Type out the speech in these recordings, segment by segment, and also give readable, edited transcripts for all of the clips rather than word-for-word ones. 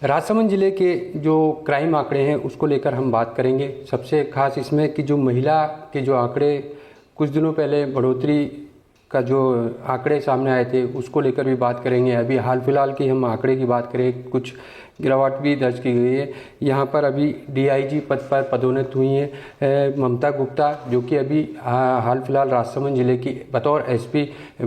राजसमंद जिले के जो क्राइम आंकड़े हैं उसको लेकर हम बात करेंगे। सबसे खास इसमें कि जो महिला के जो आंकड़े कुछ दिनों पहले बढ़ोतरी का जो आंकड़े सामने आए थे उसको लेकर भी बात करेंगे। अभी हाल फिलहाल की हम आंकड़े की बात करें, कुछ गिरावट भी दर्ज की गई है। यहाँ पर अभी डीआईजी पद पर पदोन्नत हुई हैं ममता गुप्ता, जो कि अभी हाल फिलहाल राजसमंद जिले की बतौर एसपी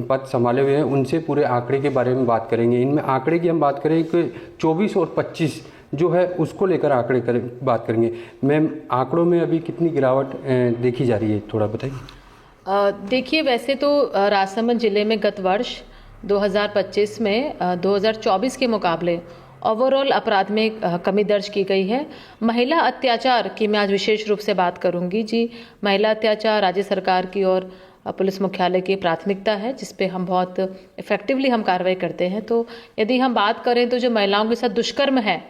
पद संभाले हुए हैं। उनसे पूरे आंकड़े के बारे में बात करेंगे। इनमें आंकड़े की हम बात करें कि 24 और 25 जो है उसको लेकर बात करेंगे। मैम, आंकड़ों में अभी कितनी गिरावट देखी जा रही है, थोड़ा बताइए। देखिए, वैसे तो राजसमंद जिले में गत वर्ष 2025 में 2024 के मुकाबले ओवरऑल अपराध में कमी दर्ज की गई है। महिला अत्याचार की मैं आज विशेष रूप से बात करूंगी। जी, महिला अत्याचार राज्य सरकार की और पुलिस मुख्यालय की प्राथमिकता है, जिस पे हम बहुत इफेक्टिवली हम कार्रवाई करते हैं। तो यदि हम बात करें तो जो महिलाओं के साथ दुष्कर्म है,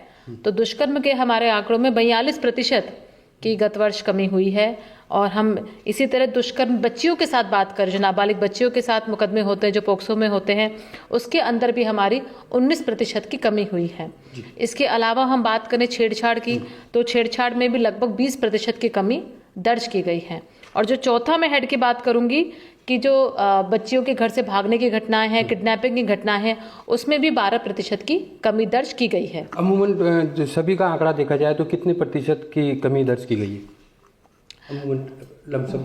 तो दुष्कर्म के हमारे आंकड़ों में 42% की गत वर्ष कमी हुई है। और हम इसी तरह दुष्कर्म बच्चियों के साथ बात करें, जो नाबालिग बच्चियों के साथ मुकदमे होते हैं, जो पोक्सो में होते हैं, उसके अंदर भी हमारी 19% की कमी हुई है। इसके अलावा हम बात करें छेड़छाड़ की, तो छेड़छाड़ में भी लगभग 20% की कमी दर्ज की गई है। और जो चौथा मैं हेड की बात करूंगी कि जो बच्चियों के घर से भागने की घटनाएं हैं, किडनैपिंग की घटनाएं हैं, उसमें भी 12% की कमी दर्ज की गई है। अमूमन सभी का आंकड़ा देखा जाए तो कितने प्रतिशत की कमी दर्ज की गई है अमूमन लमसम?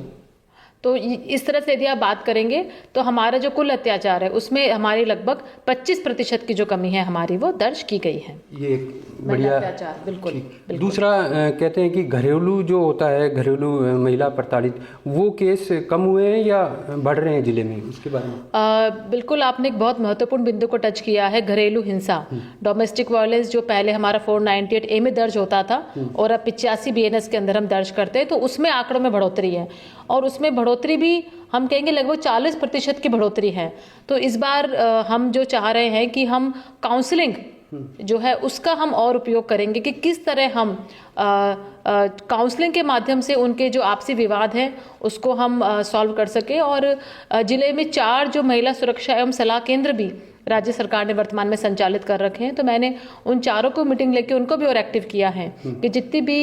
तो इस तरह से यदि आप बात करेंगे तो हमारा जो कुल अत्याचार है उसमें हमारी लगभग 25% की जो कमी है हमारी वो दर्ज की गई है। ये एक बढ़िया अत्याचार, बिल्कुल। दूसरा कहते हैं कि घरेलू जो होता है, घरेलू महिला प्रताड़ित, वो केस कम हुए हैं या बढ़ रहे हैं जिले में, उसके बारे में? बिल्कुल, आपने एक बहुत महत्वपूर्ण बिंदु को टच किया है। घरेलू हिंसा, डोमेस्टिक वायलेंस, जो पहले हमारा 498A में दर्ज होता था और अब 85 BNS के अंदर हम दर्ज करते हैं, तो उसमें आंकड़ों में बढ़ोतरी है। और उसमें बढ़ोतरी भी हम कहेंगे लगभग 40% की बढ़ोतरी है। तो इस बार हम जो चाह रहे हैं कि हम काउंसलिंग जो है उसका हम और उपयोग करेंगे कि किस तरह हम काउंसलिंग के माध्यम से उनके जो आपसी विवाद हैं उसको हम सॉल्व कर सके। और जिले में 4 जो महिला सुरक्षा एवं सलाह केंद्र भी राज्य सरकार ने वर्तमान में संचालित कर रखे हैं। तो मैंने उन 4 को मीटिंग लेके उनको भी और एक्टिव किया है कि जितनी भी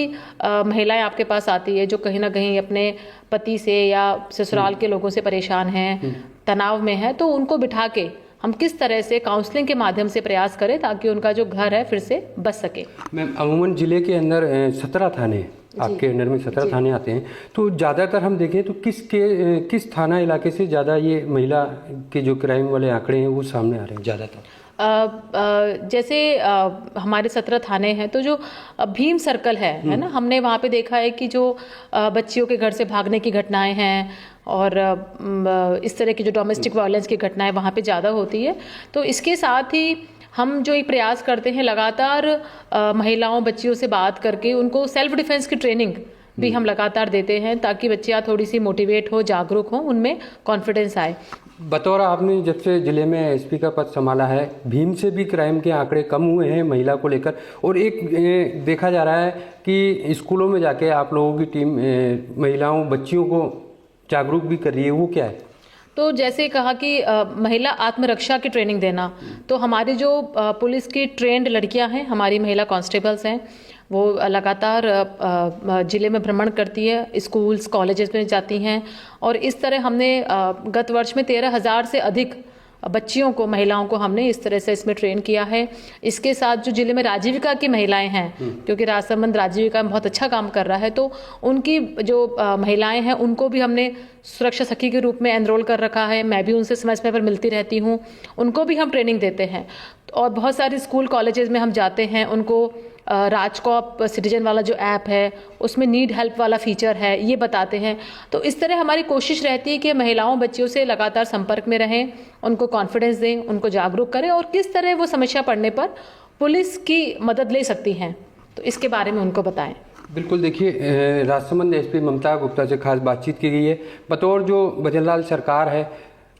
महिलाएं आपके पास आती है जो कहीं ना कहीं अपने पति से या ससुराल के लोगों से परेशान हैं, तनाव में है, तो उनको बिठा के हम किस तरह से काउंसलिंग के माध्यम से प्रयास करें ताकि उनका जो घर है फिर से बच सके। मैम, अमूमन जिले के अंदर 17 थाने, आपके अंडर में 17 थाने आते हैं, तो ज़्यादातर हम देखें तो किस थाना इलाके से ज़्यादा ये महिला के जो क्राइम वाले आंकड़े हैं वो सामने आ रहे हैं ज़्यादातर? जैसे हमारे 17 थाने हैं, तो जो भीम सर्कल है ना, हमने वहाँ पे देखा है कि जो बच्चियों के घर से भागने की घटनाएं हैं और इस तरह की जो डोमेस्टिक वायलेंस की घटनाएं वहाँ पे ज़्यादा होती है। तो इसके साथ ही हम जो एक प्रयास करते हैं लगातार महिलाओं बच्चियों से बात करके उनको सेल्फ डिफेंस की ट्रेनिंग भी हम लगातार देते हैं ताकि बच्चियाँ थोड़ी सी मोटिवेट हो, जागरूक हो, उनमें कॉन्फिडेंस आए। बतौर आपने जब से जिले में एसपी का पद संभाला है, भीम से भी क्राइम के आंकड़े कम हुए हैं महिला को लेकर। और एक देखा जा रहा है कि स्कूलों में जाके आप लोगों की टीम महिलाओं बच्चियों को जागरूक भी कर रही है, वो क्या है? तो जैसे कहा कि महिला आत्मरक्षा की ट्रेनिंग देना, तो हमारी जो पुलिस की ट्रेंड लड़कियां हैं, हमारी महिला कांस्टेबल्स हैं, वो लगातार जिले में भ्रमण करती है, स्कूल्स कॉलेजेस में जाती हैं। और इस तरह हमने गत वर्ष में 13,000 से अधिक बच्चियों को, महिलाओं को हमने इस तरह से इसमें ट्रेन किया है। इसके साथ जो जिले में राजीविका की महिलाएं हैं, क्योंकि राजसमंद राजीविका में बहुत अच्छा काम कर रहा है, तो उनकी जो महिलाएं हैं उनको भी हमने सुरक्षा सखी के रूप में एनरोल कर रखा है। मैं भी उनसे समय समय पर मिलती रहती हूँ, उनको भी हम ट्रेनिंग देते हैं। और बहुत सारे स्कूल कॉलेजेस में हम जाते हैं, उनको राजकॉप सिटीजन वाला जो ऐप है उसमें नीड हेल्प वाला फीचर है, ये बताते हैं। तो इस तरह हमारी कोशिश रहती है कि महिलाओं बच्चियों से लगातार संपर्क में रहें, उनको कॉन्फिडेंस दें, उनको जागरूक करें और किस तरह वो समस्या पड़ने पर पुलिस की मदद ले सकती हैं, तो इसके बारे में उनको बताएं। बिल्कुल, देखिए राजसमंद एसपी ममता गुप्ता से खास बातचीत की गई है। बतौर जो भजनलाल सरकार है,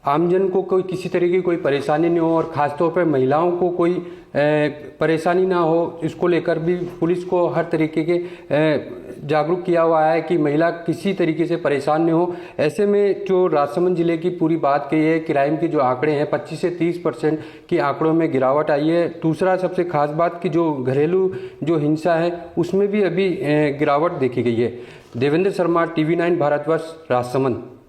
आमजन को कोई किसी तरह की कोई परेशानी नहीं हो और ख़ासतौर पर महिलाओं को कोई परेशानी ना हो, इसको लेकर भी पुलिस को हर तरीके के जागरूक किया हुआ है कि महिला किसी तरीके से परेशान नहीं हो। ऐसे में जो राजसमंद जिले की पूरी बात कही है, क्राइम के जो आंकड़े हैं 25 से 30% की आंकड़ों में गिरावट आई है। दूसरा सबसे खास बात कि जो घरेलू जो हिंसा है उसमें भी अभी गिरावट देखी गई है। देवेंद्र शर्मा, TV9 भारतवर्ष, राजसमंद।